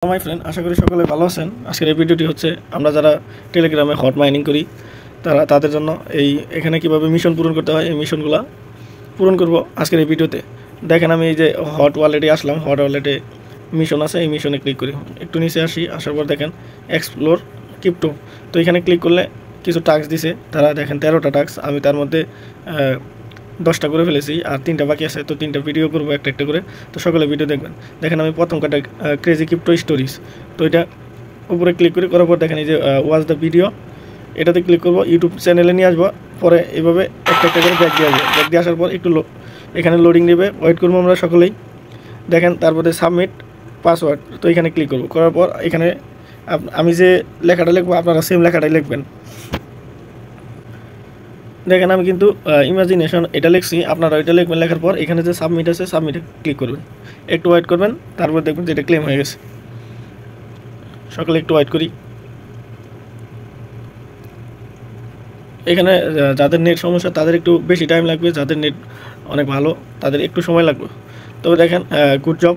My friend, আশা করি সকলে ভালো আছেন। আজকের এই ভিডিওটি হচ্ছে আমরা যারা টেলিগ্রামে হট মাইনিং করি তাদের জন্য এখানে কিভাবে মিশন পূরণ করতে হয় এই মিশনগুলো পূরণ করব আজকের এই ভিডিওতে। দেখেন আমি এই যে হট ওয়ালেটে আসলাম, হট ওয়ালেটে মিশন আছে, এই মিশনে ক্লিক করি। একটু নিচে আসি, আসার পর দেখেন এক্সপ্লোর ক্রিপ্টো। তো এখানে ক্লিক করলে কিছু টাস্ক দিছে, তারা দেখেন 13টা টাস্ক। আমি তার মধ্যে 10টা করে ফেলেছি, আর 3টা বাকি আছে। তো 3টা ভিডিও করবো একটা একটা করে, তো সকলে ভিডিও দেখবেন। দেখেন আমি প্রথম কাটা ক্রেজি ক্রিপ্টো স্টোরিজ, তো এটা উপরে ক্লিক করার পর দেখেন এই যে ওয়াচ দ্য ভিডিও, এটাতে ক্লিক করবো। ইউটিউব চ্যানেলে নিয়ে আসবো, পরে এভাবে একটা একটা করে ব্যাক দিয়ে আসবো। ব্যাক দিয়ে আসার পর একটু এখানে লোডিং নেবে, ওয়েট করবো আমরা সকলেই। দেখেন তারপরে সাবমিট পাসওয়ার্ড, তো এখানে ক্লিক করবো। করার পর এখানে আমি যে লেখাটা লিখবো আপনারা সেম লেখাটাই লিখবেন। দেখেন আমি কিন্তু ইমাজিনেশন এটা লিখছি, আপনারা এটা লিখবেন। লেখার পর এখানে যে সাবমিট আছে, সাবমিটে ক্লিক করবেন, একটু ওয়েট করবেন, তারপর দেখবেন যে এটা ক্লেম হয়ে গেছে। সকালে একটু ওয়েট করি। এখানে যাদের নেট সমস্যা তাদের একটু বেশি টাইম লাগবে, যাদের নেট অনেক ভালো তাদের একটু সময় লাগবে। তবে দেখেন গুড জব,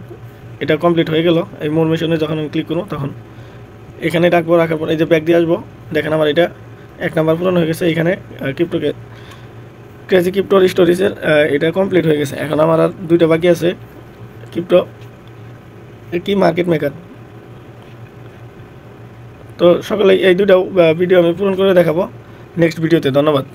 এটা কমপ্লিট হয়ে গেল। এই মোর মিশনে যখন আমি ক্লিক করবো তখন এখানে রাখবো। রাখার পর এই যে ব্যাক দিয়ে আসবো, দেখেন আমার এটা 1 নাম্বার পূরণ হয়ে গেছে। এখানে ক্রেজি ক্রিপ্টোর স্টোরিজের এটা কমপ্লিট হয়ে গেছে। এখন আমার আর 2টা বাকি আছে, ক্রিপ্টো কি মার্কেট মেকার। তো সকলে এই 2টা ভিডিও আমি পূরণ করে দেখাবো নেক্সট ভিডিওতে। ধন্যবাদ।